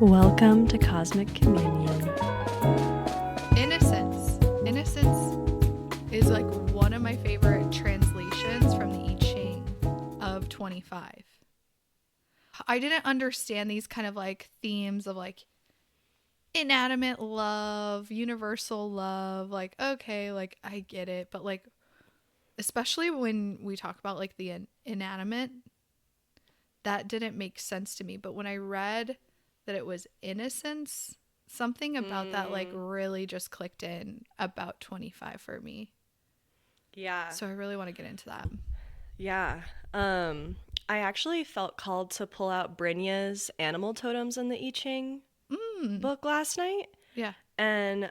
Welcome to Cosmic Communion. Innocence. Innocence is like one of my favorite translations from the I Ching of 25. I didn't understand these kind of like themes of like inanimate love, universal love. Like, okay, like I get it. But like, especially when we talk about like the inanimate, that didn't make sense to me. But when I read that it was innocence, something about that like really just clicked in about 25 for me. Yeah. So I really want to get into that. Yeah. I actually felt called to pull out Brynja's animal totems in the I Ching book last night. Yeah. And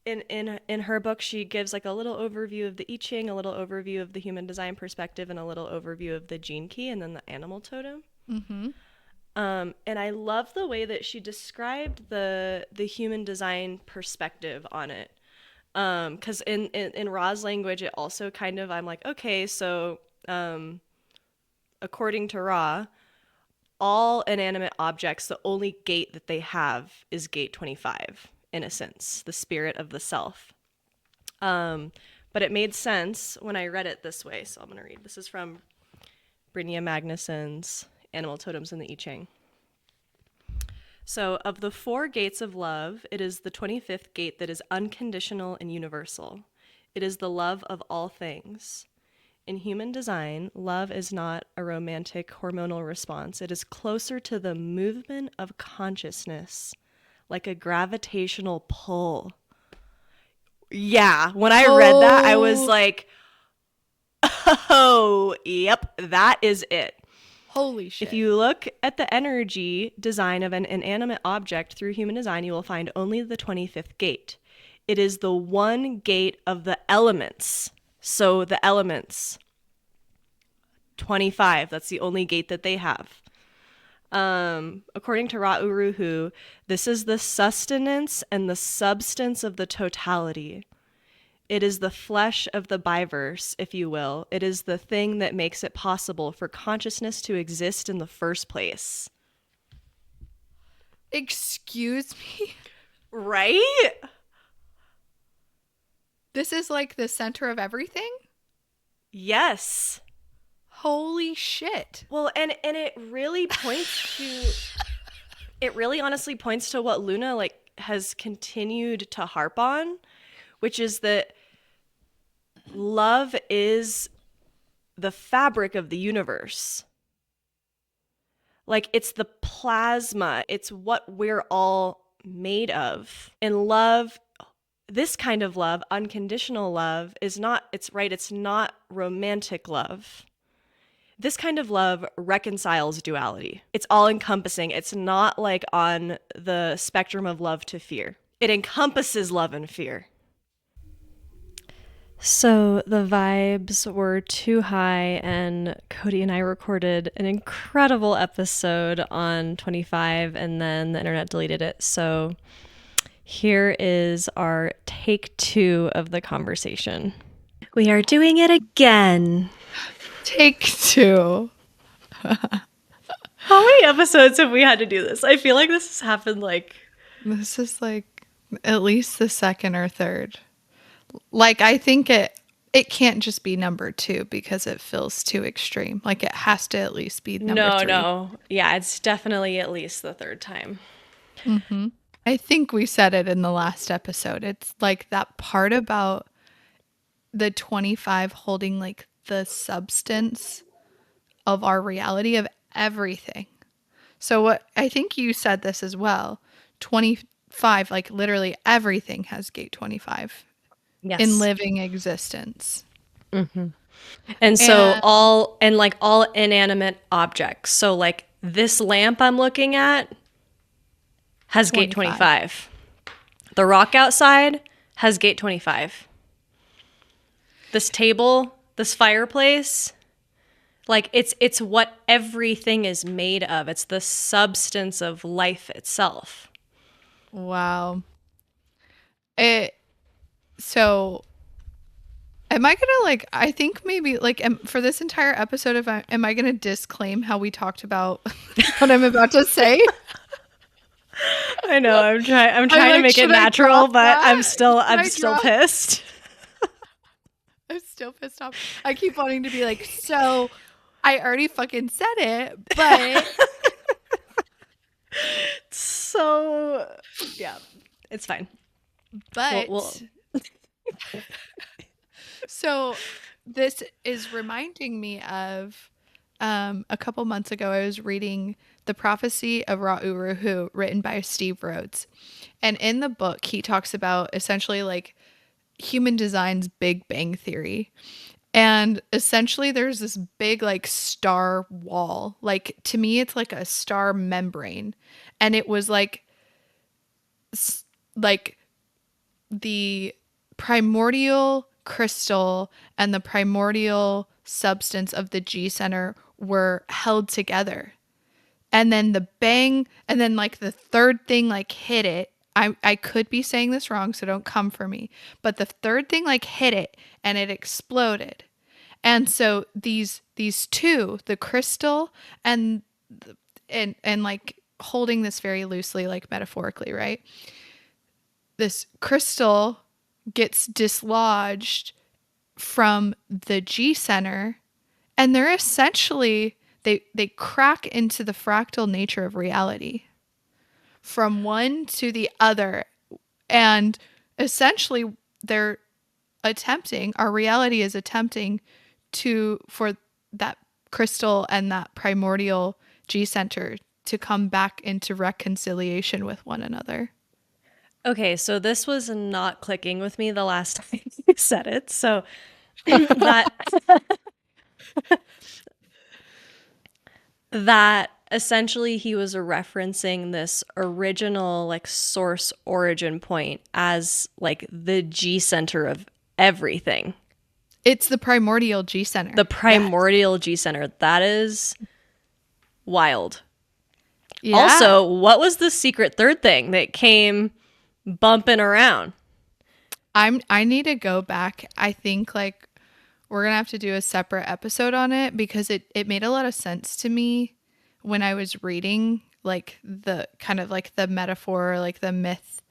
in her book, she gives like a little overview of the I Ching, a little overview of the human design perspective, and a little overview of the gene key, and then the animal totem. Mm-hmm. And I love the way that she described the human design perspective on it. Because in Ra's language, it also kind of, I'm like, okay, so according to Ra, all inanimate objects, the only gate that they have is gate 25, innocence, the spirit of the self. But it made sense when I read it this way. So I'm going to read. This is from Brynja Magnuson's Animal Totems in the I Ching. So, of the 4 gates of love, it is the 25th gate that is unconditional and universal. It is the love of all things. In human design, love is not a romantic hormonal response. It is closer to the movement of consciousness, like a gravitational pull. Yeah, when I read that, I was like, oh, yep, that is it. Holy shit. If you look at the energy design of an inanimate object through human design, you will find only the 25th gate. It is the one gate of the elements. So the elements, 25, that's the only gate that they have. According to Ra Uruhu, this is the sustenance and the substance of the totality. It is the flesh of the biverse, if you will. It is the thing that makes it possible for consciousness to exist in the first place. Excuse me? Right? This is like the center of everything? Yes. Holy shit. Well, and it really points to... It really honestly points to what Luna like has continued to harp on, which is that love is the fabric of the universe. Like, it's the plasma. It's what we're all made of. And love, this kind of love, unconditional love, is not, it's not romantic love. This kind of love reconciles duality. It's all encompassing. It's not like on the spectrum of love to fear. It encompasses love and fear. So the vibes were too high, and Cody and I recorded an incredible episode on 25, and then the internet deleted it. So here is our take 2 of the conversation. We are doing it again. Take 2. How many episodes have we had to do this? I feel like this has happened like... This is like at least the second or third. Like, I think it can't just be number 2 because it feels too extreme. Like, it has to at least be number 3. No. Yeah, it's definitely at least the 3rd time. Mm-hmm. I think we said it in the last episode. It's like that part about the 25 holding like the substance of our reality of everything. So what I think you said this as well. 25, like literally everything has gate 25. Yes. In living existence. Mm-hmm. And so all inanimate objects. So like this lamp I'm looking at has 25. Gate 25. The rock outside has gate 25. This table, this fireplace, like it's what everything is made of. It's the substance of life itself. Wow. So am I gonna like, I think maybe like for this entire episode, am I gonna disclaim how we talked about what I'm about to say? I know. I'm trying to like, make it should I natural, drop but that? I'm still drop- pissed. I'm still pissed off. I keep wanting to be like, so I already fucking said it, but So yeah, it's fine. but We'll so this is reminding me of a couple months ago I was reading The Prophecy of Ra-Uru-Hu, written by Steve Rhodes. And in the book he talks about essentially like human design's Big Bang Theory. And essentially there's this big like star wall. Like to me it's like a star membrane. And it was like like the primordial crystal and the primordial substance of the G center were held together. And then the bang, and then like the third thing like hit it. I could be saying this wrong, so don't come for me. But the third thing like hit it and it exploded. And so these two, the crystal and like holding this very loosely, like metaphorically, right? This crystal gets dislodged from the G center, and they're essentially they crack into the fractal nature of reality from one to the other. And essentially they're attempting, our reality is attempting for that crystal and that primordial G center to come back into reconciliation with one another. Okay, so this was not clicking with me the last time you said it. So that that essentially he was referencing this original like source origin point as like the G center of everything. It's the primordial G center. The primordial G center. That is wild. Yeah. Also, what was the secret third thing that came bumping around? I need to go back. I think like we're gonna have to do a separate episode on it because it made a lot of sense to me when I was reading like the kind of like the metaphor, like the myth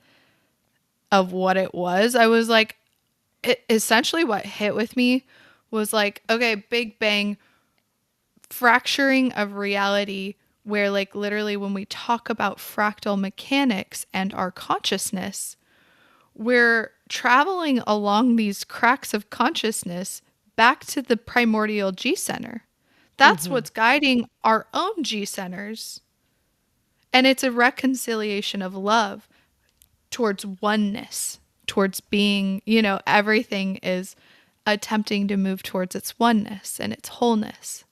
of what it was. I was like, essentially what hit with me was like, okay, Big Bang, fracturing of reality, where like literally when we talk about fractal mechanics and our consciousness, we're traveling along these cracks of consciousness back to the primordial G center. That's what's guiding our own G centers. And it's a reconciliation of love towards oneness, towards being, everything is attempting to move towards its oneness and its wholeness.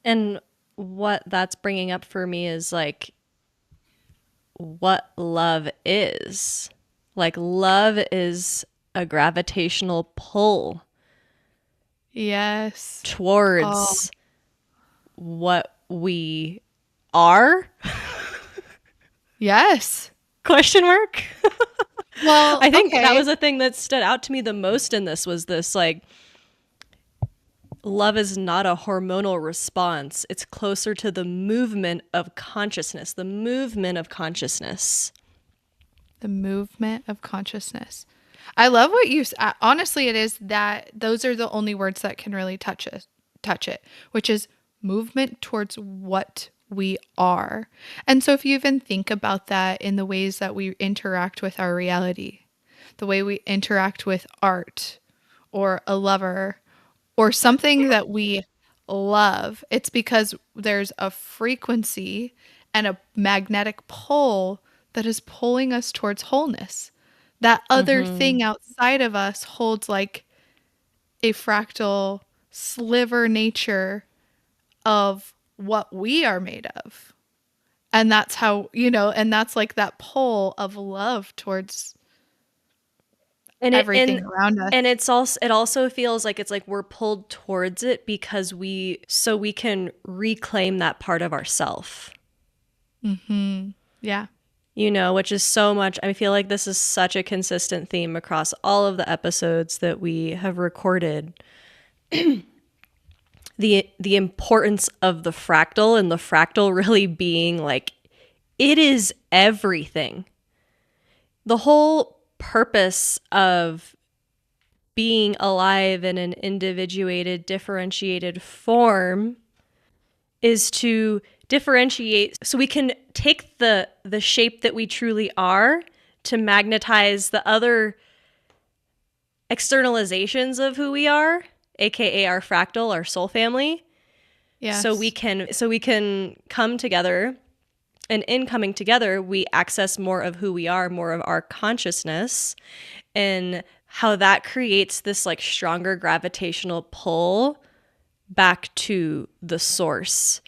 And what that's bringing up for me is like what love is. Like love is a gravitational pull. Yes. Towards what we are? Yes. Question mark? Well, I think that was the thing that stood out to me the most in this was this like love is not a hormonal response. It's closer to the movement of consciousness, the movement of consciousness. The movement of consciousness. I love what you honestly it is that those are the only words that can really touch it, which is movement towards what we are. And so if you even think about that in the ways that we interact with our reality, the way we interact with art or a lover or something that we love, it's because there's a frequency and a magnetic pull that is pulling us towards wholeness. That other thing outside of us holds like a fractal sliver nature of what we are made of. And that's how, and that's like that pull of love towards everything around us. And it also feels like it's like we're pulled towards it because we can reclaim that part of ourself. Yeah. Which is so much, I feel like this is such a consistent theme across all of the episodes that we have recorded. The importance of the fractal and the fractal really being like it is everything. The whole purpose of being alive in an individuated, differentiated form is to differentiate so we can take the shape that we truly are to magnetize the other externalizations of who we are, aka our fractal, our soul family. Yes. So we can come together, and in coming together, we access more of who we are, more of our consciousness, and how that creates this like stronger gravitational pull back to the source.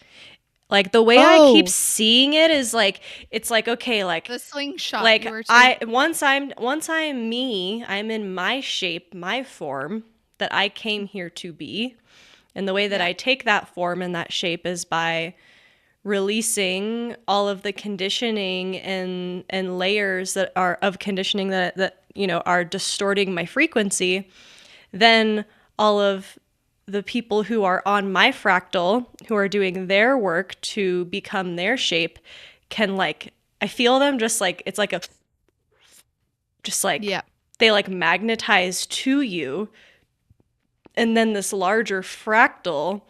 Like the way I keep seeing it is like, it's like, okay, like the slingshot. like once I'm me, I'm in my shape, my form that I came here to be. And the way that I take that form and that shape is by releasing all of the conditioning and layers that are of conditioning that you know are distorting my frequency. Then all of the people who are on my fractal, who are doing their work to become their shape, can like, I feel them just like, it's like they like magnetize to you. And then this larger fractal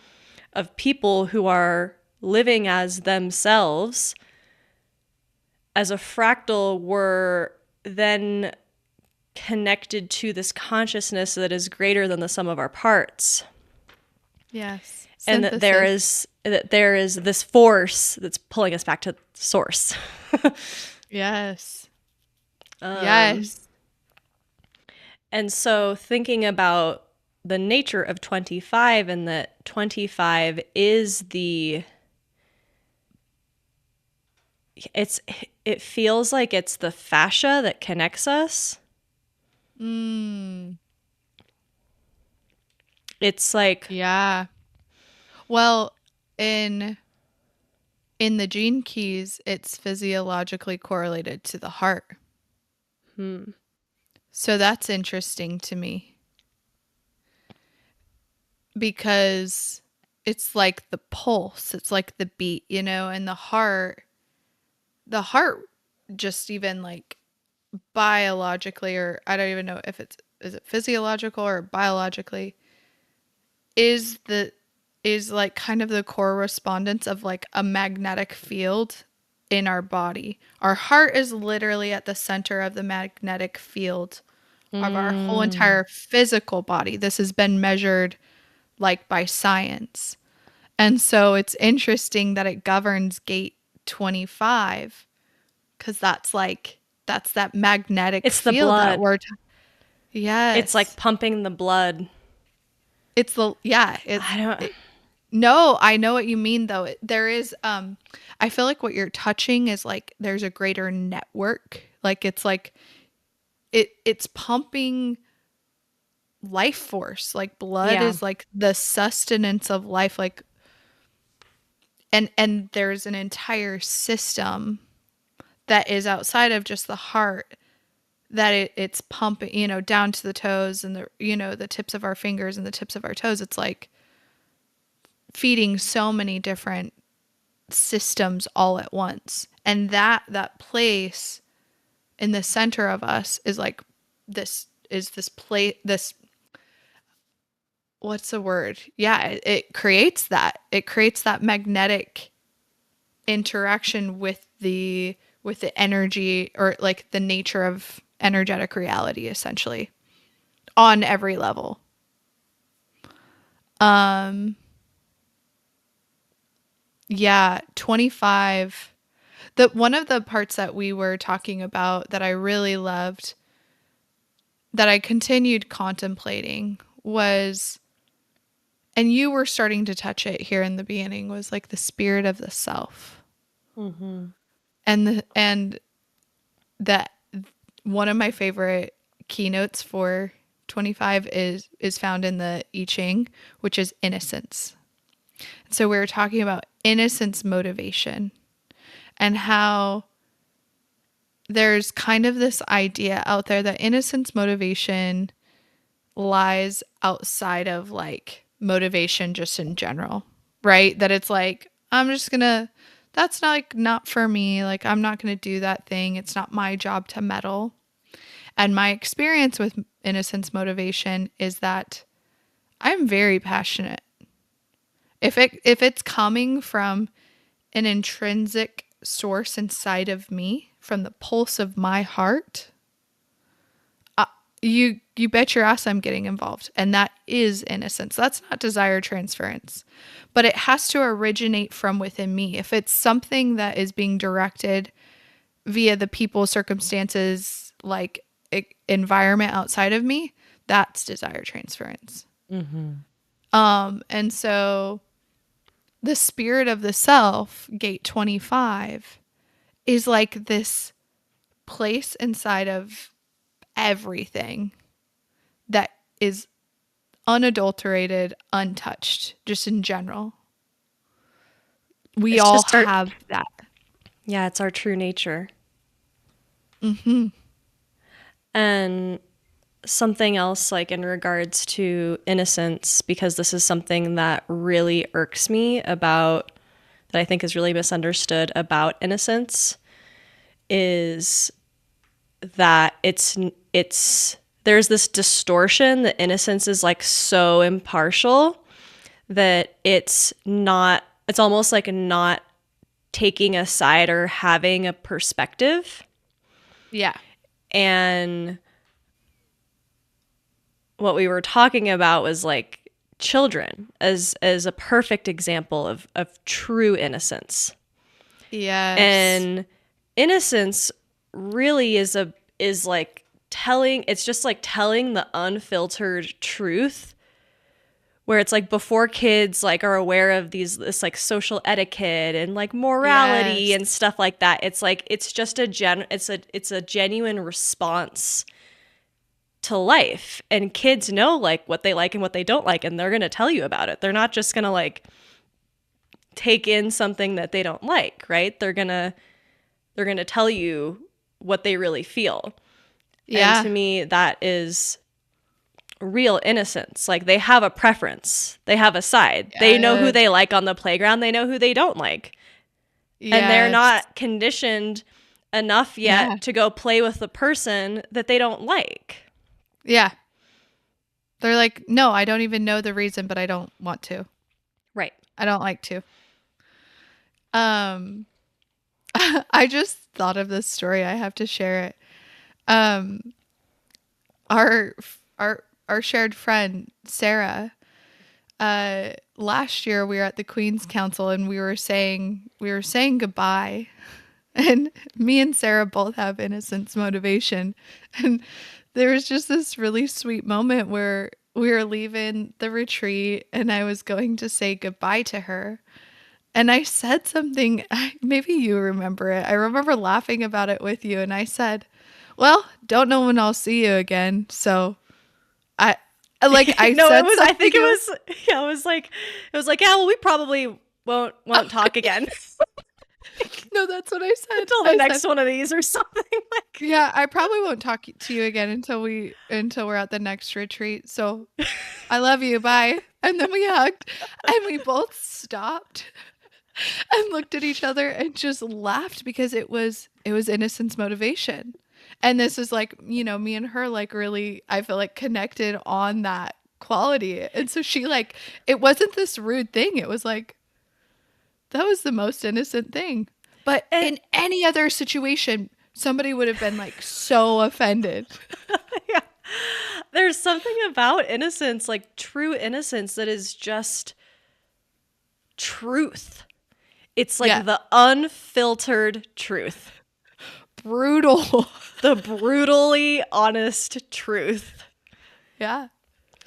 of people who are living as themselves, as a fractal, were then connected to this consciousness that is greater than the sum of our parts. Yes. And that there is this force that's pulling us back to source. Yes. Yes. And so thinking about the nature of 25, and that 25 is it feels like it's the fascia that connects us. It's like, yeah. Well, in the gene keys, it's physiologically correlated to the heart. So that's interesting to me, because it's like the pulse, it's like the beat, you know, and the heart just even like biologically, or I don't even know if is it physiological or biologically, is like kind of the correspondence of like a magnetic field in our body. Our heart is literally at the center of the magnetic field of our whole entire physical body. This has been measured like by science. And so it's interesting that it governs gate 25, because that's that magnetic it's the field blood. that we're yes. It's like pumping the blood. It's the no, I know what you mean though. There is I feel like what you're touching is like there's a greater network. Like it's like it's pumping life force. Like blood is like the sustenance of life, like and there's an entire system that is outside of just the heart that it's pumping, you know, down to the toes and the, you know, the tips of our fingers and the tips of our toes. It's like feeding so many different systems all at once. And that place in the center of us is like this what's the word? Yeah, it creates that. It creates that magnetic interaction with the energy, or like the nature of energetic reality, essentially, on every level. Yeah, 25. One of the parts that we were talking about that I really loved, that I continued contemplating, was, and you were starting to touch it here in the beginning, was like the spirit of the self. And that one of my favorite keynotes for 25 is found in the I Ching, which is innocence. So we were talking about innocence motivation, and how there's kind of this idea out there that innocence motivation lies outside of like motivation just in general, right? That it's like, I'm just gonna that's not for me. Like, I'm not going to do that thing. It's not my job to meddle. And my experience with innocence motivation is that I'm very passionate. If it's coming from an intrinsic source inside of me, from the pulse of my heart, you bet your ass I'm getting involved. And that is innocence. That's not desire transference. But it has to originate from within me. If it's something that is being directed via the people, circumstances, like environment outside of me, that's desire transference. And so the spirit of the self, gate 25, is like this place inside of everything that is unadulterated, untouched, just in general. We It's all just have that. Yeah, it's our true nature. Mm-hmm. And something else, like in regards to innocence, because this is something that really irks me about, that I think is really misunderstood about innocence, is that there's this distortion that innocence is like so impartial that it's almost like not taking a side or having a perspective. Yeah. And what we were talking about was like children as a perfect example of true innocence. Yes. And innocence really is like telling the unfiltered truth, where it's like before kids like are aware of this like social etiquette and like morality and stuff like that. It's like it's just it's a genuine response to life, and kids know like what they like and what they don't like, and they're going to tell you about it. They're not just going to like take in something that they don't like, right? They're going to tell you what they really feel. Yeah. And to me, that is real innocence. Like they have a preference. They have a side. Yes. They know who they like on the playground. They know who they don't like. Yes. And they're not conditioned enough yet to go play with the person that they don't like. Yeah. They're like, no, I don't even know the reason, but I don't want to. Right. I don't like to. I just thought of this story. I have to share it. Our shared friend, Sarah, last year we were at the Queen's Council and we were saying goodbye. And me and Sarah both have innocence motivation. And there was just this really sweet moment where we were leaving the retreat and I was going to say goodbye to her. And I said something, maybe you remember it. I remember laughing about it with you. And I said, well, don't know when I'll see you again. So I no, said it was, I think it was, yeah, it was like, yeah, well, we probably won't talk again. No, that's what I said. Until the next one of these or something. Like. Yeah, I probably won't talk to you again until we're at the next retreat. So I love you. Bye. And then we hugged and we both stopped and looked at each other and just laughed because it was innocence motivation. And this is like, me and her like really, I feel like connected on that quality. And so she like, it wasn't this rude thing. It was like, that was the most innocent thing. But in any other situation, somebody would have been like so offended. Yeah. There's something about innocence, like true innocence, that is just truth. It's like the unfiltered truth. Brutal. The brutally honest truth. Yeah.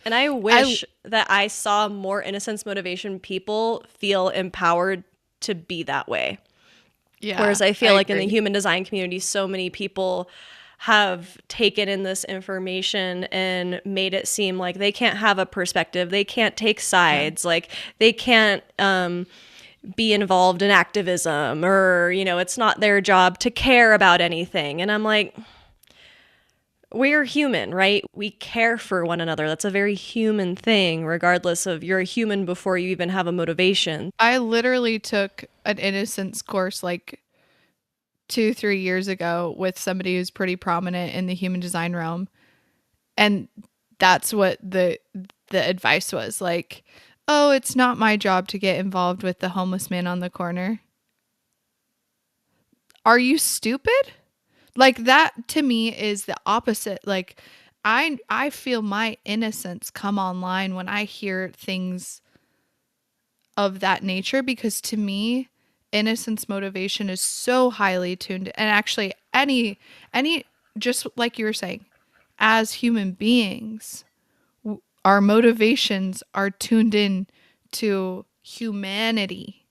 And I wish that I saw more innocence motivation people feel empowered to be that way. Yeah. Whereas I feel like in the human design community, so many people have taken in this information and made it seem like they can't have a perspective. They can't take sides. Yeah. Like they can't be involved in activism, or, it's not their job to care about anything. And I'm like, we're human, right? We care for one another. That's a very human thing, regardless of you're a human before you even have a motivation. I literally took an Innocence course like 2-3 years ago with somebody who's pretty prominent in the human design realm. And that's what the advice was like, oh, it's not my job to get involved with the homeless man on the corner. Are you stupid? Like that to me is the opposite. Like I feel my innocence come online when I hear things of that nature, because to me innocence motivation is so highly tuned. And actually any just like you were saying, as human beings, our motivations are tuned in to humanity.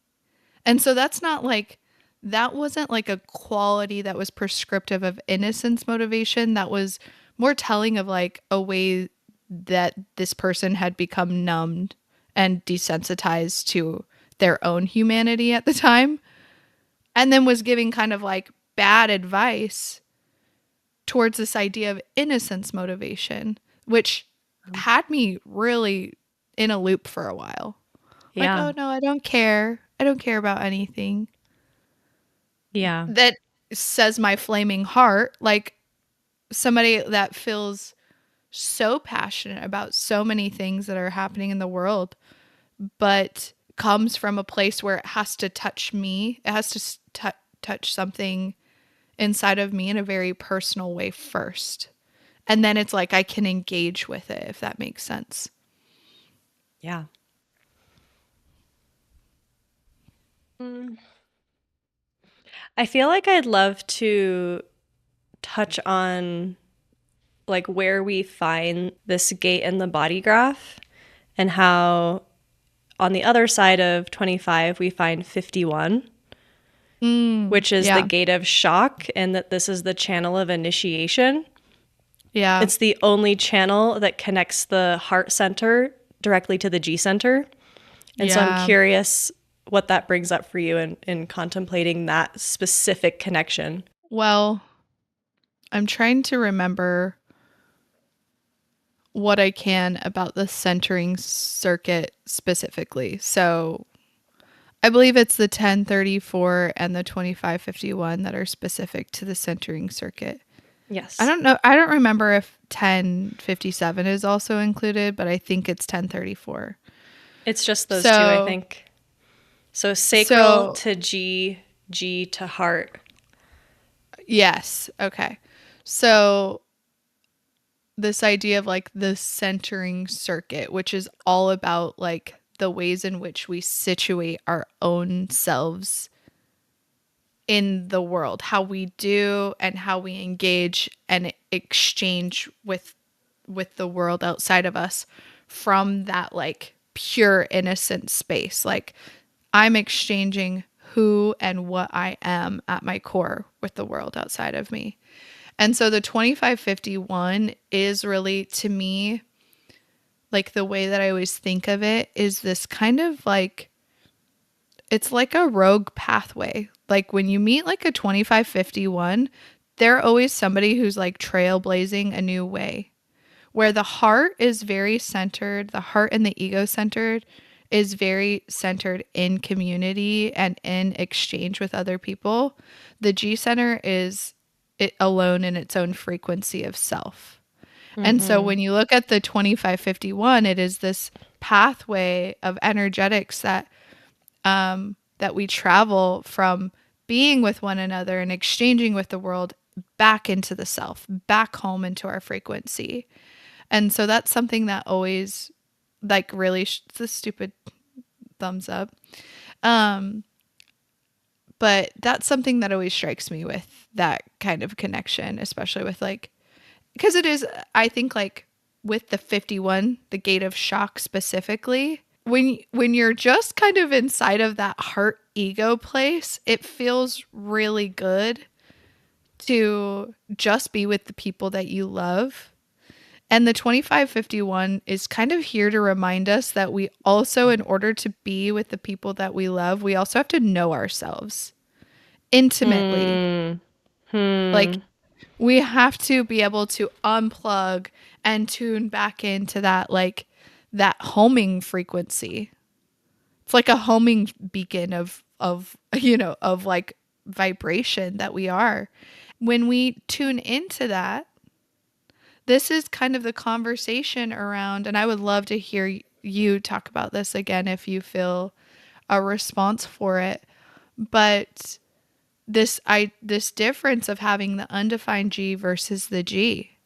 And so that's not like, that wasn't like a quality that was prescriptive of innocence motivation. That was more telling of like a way that this person had become numbed and desensitized to their own humanity at the time. And then was giving kind of like bad advice towards this idea of innocence motivation, which had me really in a loop for a while. Like, Yeah. oh no, I don't care. I don't care about anything. Yeah. That says my flaming heart, like somebody that feels so passionate about so many things that are happening in the world, but comes from a place where it has to touch me. It has to touch something inside of me in a very personal way first. And then it's like I can engage with it, if that makes sense. Yeah. Mm. I feel like I'd love to touch on like where we find this gate in the body graph and how on the other side of 25 we find 51, which is the Yeah. gate of shock, and that this is the channel of initiation. Yeah. It's the only channel that connects the heart center directly to the G center. And so I'm curious what that brings up for you in contemplating that specific connection. Well, I'm trying to remember what I can about the centering circuit specifically. So I believe it's the 1034 and the 2551 that are specific to the centering circuit. Yes. I don't know. I don't remember if 1057 is also included, but I think it's 1034. It's just those two, I think. So sacral to G, G to heart. Yes. Okay. So this idea of like the centering circuit, which is all about like the ways in which we situate our own selves in the world, how we do and how we engage and exchange with the world outside of us from that like pure innocent space. Like I'm exchanging who and what I am at my core with the world outside of me. And so the 2551 is really, to me, like the way that I always think of it is this kind of like, it's like a rogue pathway. Like when you meet like a 2551, they're always somebody who's like trailblazing a new way, where the heart is very centered, the heart and the ego centered is very centered in community and in exchange with other people. The G center is it alone in its own frequency of self. Mm-hmm. And so when you look at the 2551, it is this pathway of energetics that that we travel from being with one another and exchanging with the world back into the self, back home into our frequency. And so that's something that always like really it's a stupid thumbs up. But that's something that always strikes me with that kind of connection, especially with like, because it is, I think like with the 51, the gate of shock specifically, when you're just kind of inside of that heart ego place, it feels really good to just be with the people that you love. And the 2551 is kind of here to remind us that we also, in order to be with the people that we love, we also have to know ourselves intimately. Like We have to be able to unplug and tune back into that, like that homing frequency. It's like a homing beacon of of like vibration that we are. When we tune into that, this is kind of the conversation around, and I would love to hear you talk about this again if you feel a response for it. But this difference of having the undefined G versus the G,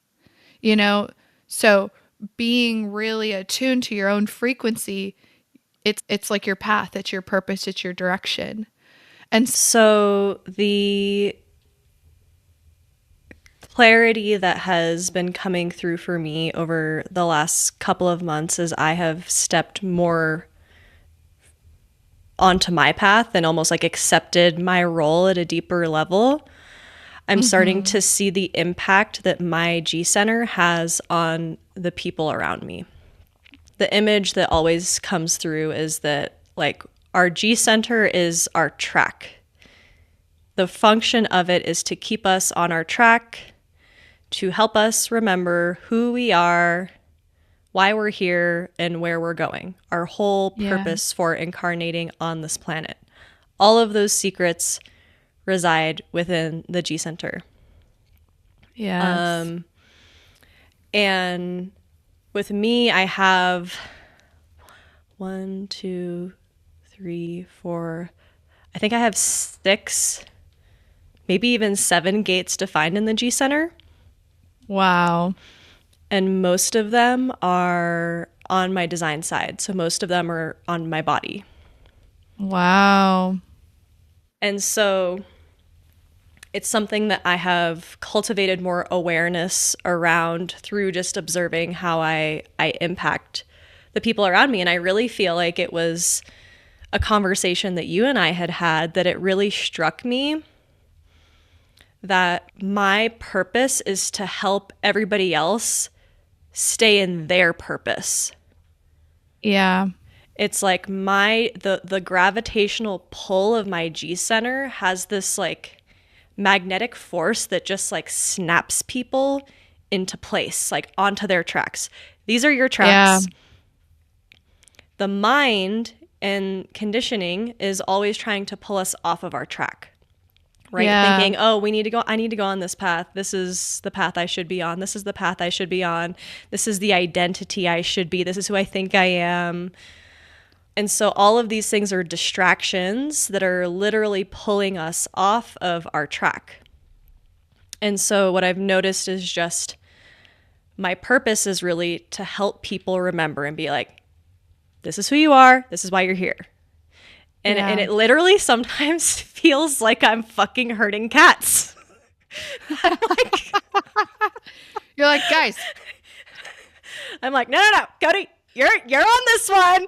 so being really attuned to your own frequency, it's like your path, it's your purpose, it's your direction. And so the clarity that has been coming through for me over the last couple of months as I have stepped more onto my path and almost like accepted my role at a deeper level, I'm starting to see the impact that my G center has on the people around me. The image that always comes through is that like our G center is our track. The function of it is to keep us on our track, to help us remember who we are, why we're here, and where we're going. Our whole purpose for incarnating on this planet. All of those secrets reside within the G center. yes. And with me, I have 1, 2, 3, 4. I think I have 6, maybe even 7 gates defined in the G center. Wow. And most of them are on my design side. So most of them are on my body. Wow. And so it's something that I have cultivated more awareness around through just observing how I impact the people around me. And I really feel like it was a conversation that you and I had that it really struck me that my purpose is to help everybody else stay in their purpose. Yeah. It's like the gravitational pull of my G center has this like magnetic force that just like snaps people into place, like onto their tracks. These are your tracks. Yeah. The mind and conditioning is always trying to pull us off of our track. Right? Yeah. Thinking, oh, I need to go on this path. This is the path I should be on. This is the path I should be on. This is the identity I should be. This is who I think I am. And so all of these things are distractions that are literally pulling us off of our track. And so what I've noticed is just my purpose is really to help people remember and be like, this is who you are. This is why you're here. And it literally sometimes feels like I'm fucking herding cats. You're like, guys. I'm like, no, Cody, you're on this one.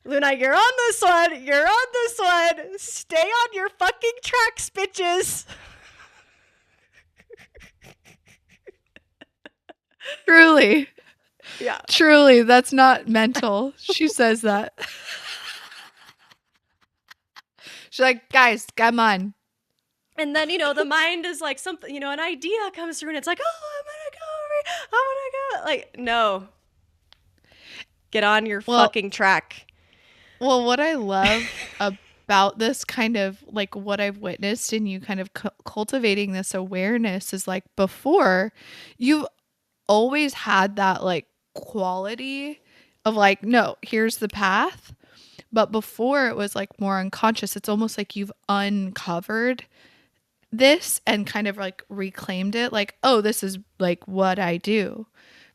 Luna, you're on this one. You're on this one. Stay on your fucking tracks, bitches. Truly. Yeah. Truly, that's not mental. She says that. She's like, guys, come on. And then, the mind is like something, an idea comes through and it's like, oh, I'm going to go. Like, no. Get on your fucking track. Well, what I love about this kind of like what I've witnessed in you kind of cultivating this awareness is like before you've always had that like quality of like, no, here's the path. But before it was like more unconscious. It's almost like you've uncovered this and kind of like reclaimed it. Like, oh, this is like what I do.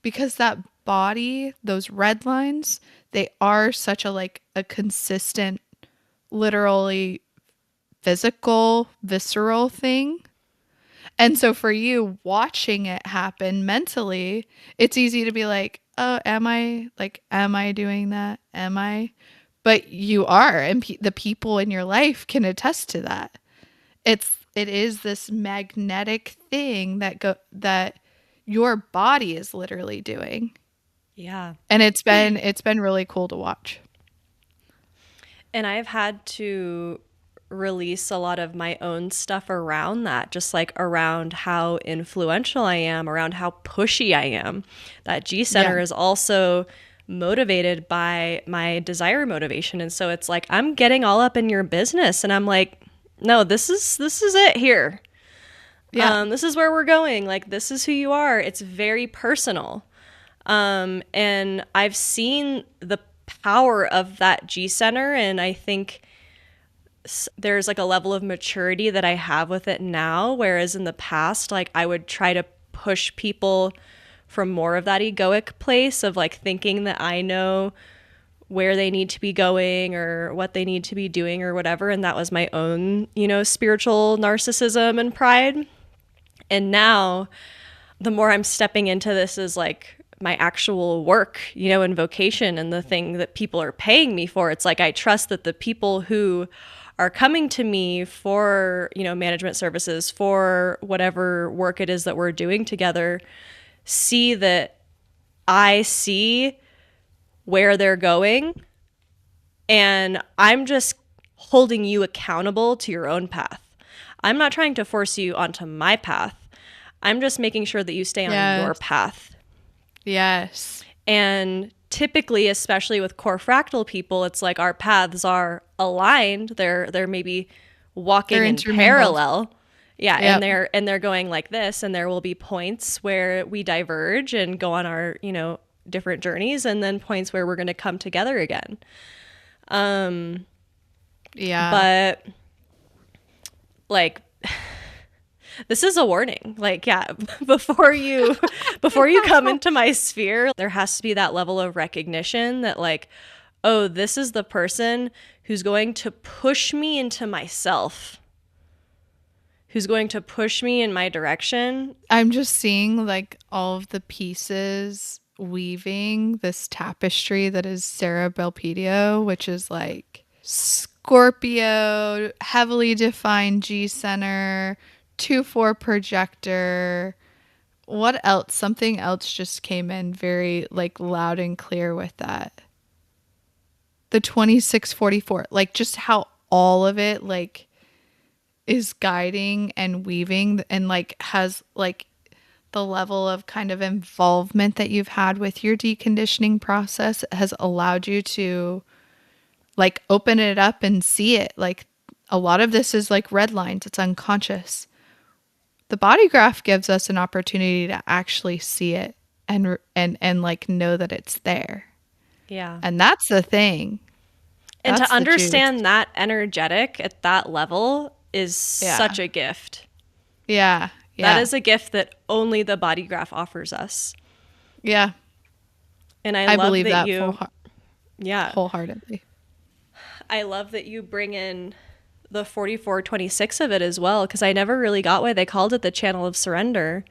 Because that body, those red lines, they are such a like a consistent, literally physical, visceral thing. And so for you watching it happen mentally, it's easy to be like, oh, am I doing that? Am I? But you are, and the people in your life can attest to that. It is this magnetic thing that your body is literally doing. Yeah. And it's been really cool to watch. And I've had to release a lot of my own stuff around that, just like around how influential I am, around how pushy I am. That G center is also motivated by my desire motivation. And so it's like, I'm getting all up in your business and I'm like, no, this is it here. Yeah. This is where we're going. Like, this is who you are. It's very personal. And I've seen the power of that G center. And I think there's like a level of maturity that I have with it now. Whereas in the past, like I would try to push people from more of that egoic place of like thinking that I know where they need to be going or what they need to be doing or whatever. And that was my own, you know, spiritual narcissism and pride. And now the more I'm stepping into this is like my actual work, you know, and vocation and the thing that people are paying me for. It's like, I trust that the people who are coming to me for, you know, management services, for whatever work it is that we're doing together, see that I see where they're going, and I'm just holding you accountable to your own path. I'm not trying to force you onto my path. I'm just making sure that you stay on your path. Yes. And typically, especially with core fractal people, it's like our paths are aligned. They're maybe walking in parallel. Yeah, yep. and they're going like this, and there will be points where we diverge and go on our, you know, different journeys, and then points where we're going to come together again. But like this is a warning. Like, yeah, before you come into my sphere, there has to be that level of recognition that like, oh, this is the person who's going to push me into myself, who's going to push me in my direction. I'm just seeing like all of the pieces weaving this tapestry that is Sarah Belpedio, which is like Scorpio, heavily defined G center, 2-4 projector. What else? Something else just came in very like loud and clear with that. The 2644, like just how all of it like is guiding and weaving and like has like the level of kind of involvement that you've had with your deconditioning process has allowed you to like open it up and see it. Like a lot of this is like red lines. It's unconscious. The body graph gives us an opportunity to actually see it and like know that it's there. Yeah. And that's the thing. And to understand that energetic at that level is such a gift. Yeah. That is a gift that only the body graph offers us. Yeah. And I love believe that wholeheartedly. I love that you bring in the 4426 of it as well, because I never really got why they called it the channel of surrender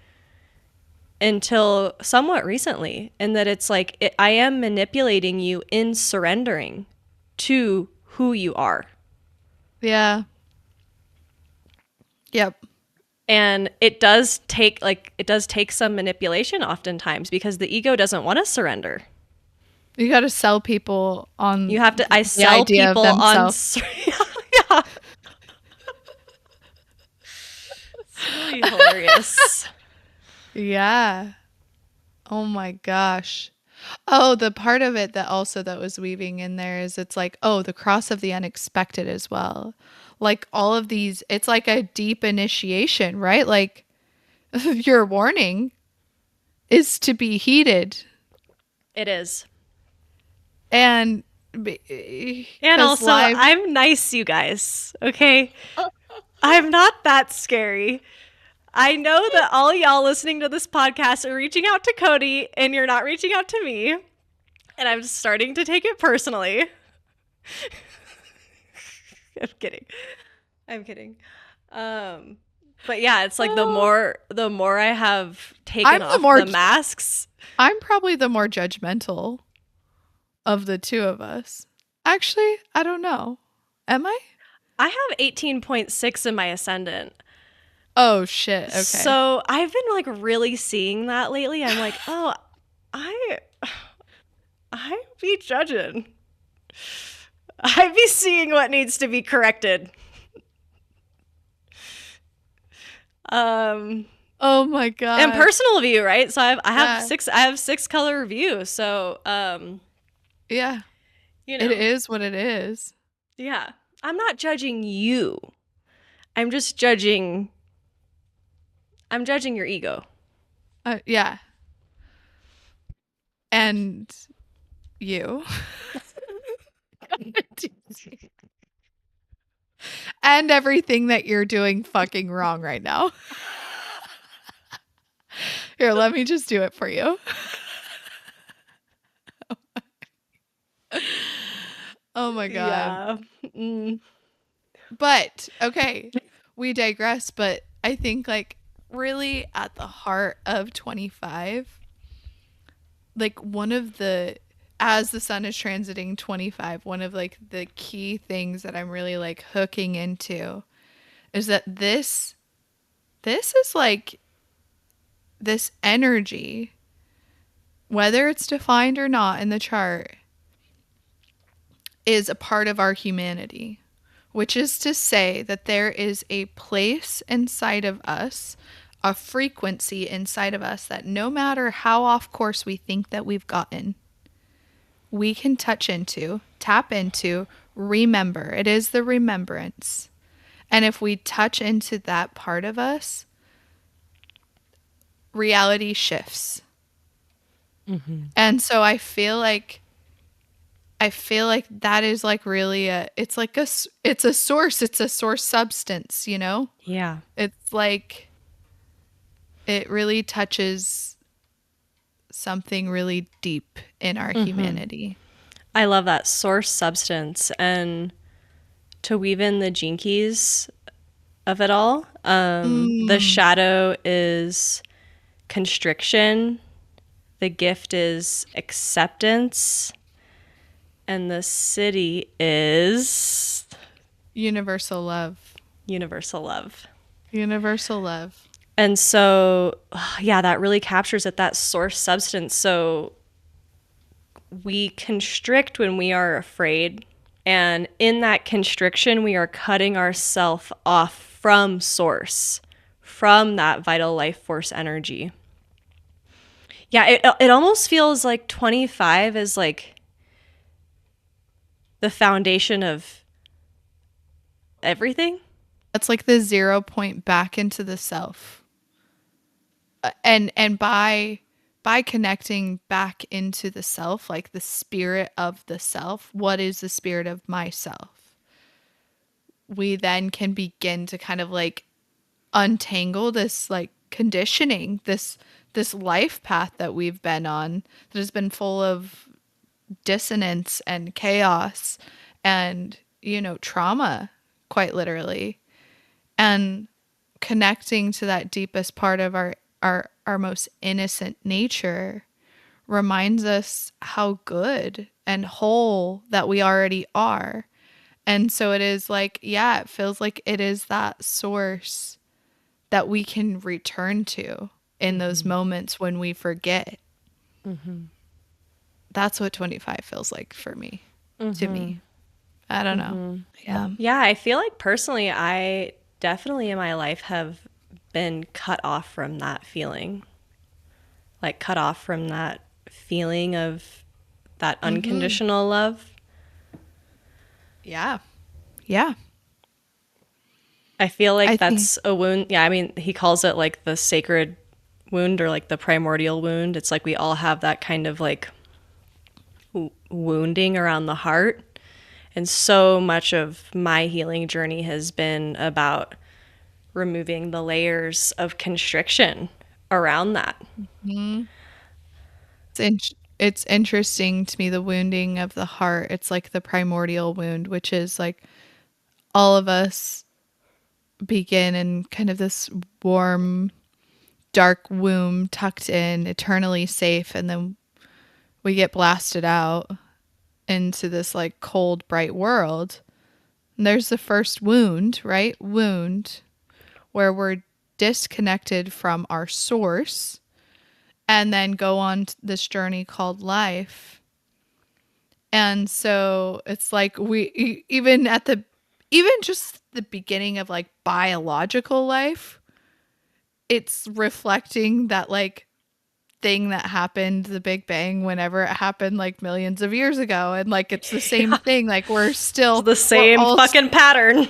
until somewhat recently. And that it's like, I am manipulating you in surrendering to who you are. Yeah. Yep. And it does take some manipulation oftentimes because the ego doesn't want to surrender. You got to sell people on. You have to. I sell people on. Yeah. It's really hilarious. Yeah. Oh my gosh. Oh, the part of it that was weaving in there is it's like, oh, the cross of the unexpected as well. Like all of these, it's like a deep initiation, right? Like your warning is to be heeded. It is. And also, I'm nice, you guys. Okay. I'm not that scary. I know that all y'all listening to this podcast are reaching out to Cody and you're not reaching out to me. And I'm starting to take it personally. I'm kidding. But yeah, it's like the more I have taken off the masks. I'm probably the more judgmental of the two of us. Actually, I don't know. Am I? I have 18.6 in my ascendant. Oh shit. Okay. So I've been like really seeing that lately. I'm like, oh, I be judging. I be seeing what needs to be corrected. Oh my god. And personal view, right? So I have Yeah. I have 6-color view. So Yeah. you know, It is what it is. yeah. I'm not judging you. I'm just judging. I'm judging your ego. Yeah. And you. And everything that you're doing fucking wrong right now. Here, let me just do it for you. Oh my god. Yeah. Mm. But okay, we digress, but I think like really at the heart of 25, like one of the as the sun is transiting 25, one of like the key things that I'm really like hooking into is that this is like this energy, whether it's defined or not in the chart, is a part of our humanity, which is to say that there is a place inside of us, a frequency inside of us that no matter how off course we think that we've gotten, we can touch into, tap into, remember. It is the remembrance. And if we touch into that part of us, reality shifts. Mm-hmm. And so I feel like that is like really it's a source substance, you know? Yeah. It's like it really touches something really deep in our humanity. I love that source substance, and to weave in the gene keys of it all. The shadow is constriction. The gift is acceptance. And the city is Universal love. universal love. Universal love. And so, yeah, that really captures it, that source substance. So we constrict when we are afraid. And in that constriction, we are cutting ourselves off from source, from that vital life force energy. Yeah, it almost feels like 25 is like the foundation of everything. That's like the 0 point back into the self. And by connecting back into the self, like the spirit of the self, what is the spirit of myself? We then can begin to kind of like untangle this like conditioning, this life path that we've been on that has been full of dissonance and chaos and, you know, trauma, quite literally. And connecting to that deepest part of our most innocent nature reminds us how good and whole that we already are. And so it is like, yeah, it feels like it is that source that we can return to in those moments when we forget. That's what 25 feels like for me, to me. I don't know. Yeah. Yeah, I feel like personally, I definitely in my life have been cut off from that feeling. Like cut off from that feeling of that unconditional love. Yeah. Yeah. I feel like I that's a wound. Yeah, I mean, he calls it like the sacred wound or like the primordial wound. It's like we all have that kind of like wounding around the heart. And so much of my healing journey has been about removing the layers of constriction around that. It's interesting to me, the wounding of the heart. It's like the primordial wound, which is like all of us begin in kind of this warm, dark womb tucked in, eternally safe, and then we get blasted out into this like cold, bright world. And there's the first wound, right? Wound, where we're disconnected from our source and then go on this journey called life. And so it's like even just the beginning of like biological life, it's reflecting that like thing that happened, the Big Bang, whenever it happened like millions of years ago, and like it's the same thing. Like we're still It's the same fucking pattern.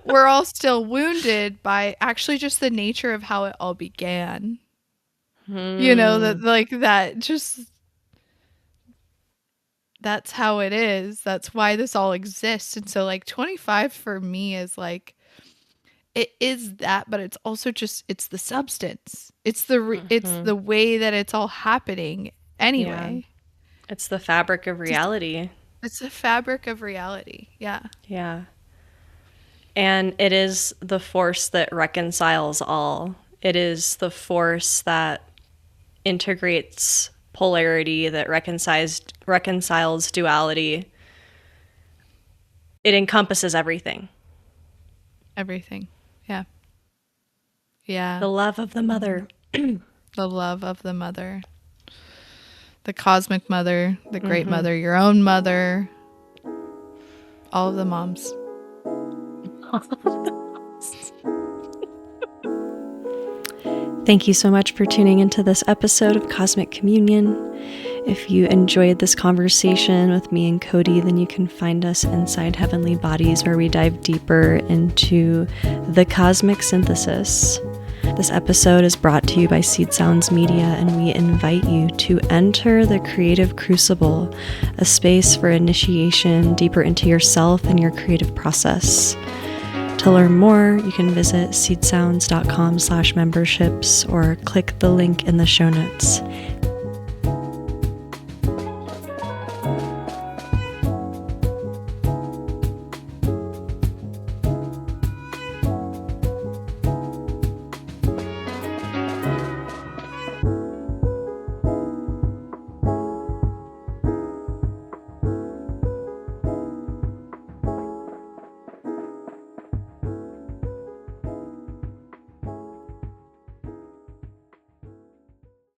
We're all still wounded by actually just the nature of how it all began. You know, that like that just that's how it is. That's why this all exists. And so like 25 for me is like it is that, but it's also just it's the substance. It's the it's the way that it's all happening anyway. Yeah. It's the fabric of reality. It's the fabric of reality. Yeah. Yeah. And it is the force that reconciles all. It is the force that integrates polarity, that reconciles duality. It encompasses everything. Everything. Yeah. Yeah. The love of the mother. The love of the mother. The cosmic mother, the great mother, your own mother. All of the moms. Thank you so much for tuning into this episode of Cosmic Communion. If you enjoyed this conversation with me and Cody, then you can find us inside Heavenly Bodies, where we dive deeper into the cosmic synthesis. This episode is brought to you by Seed Sounds Media, and we invite you to enter the creative crucible, a space for initiation deeper into yourself and your creative process. To learn more, you can visit seedsounds.com/memberships or click the link in the show notes.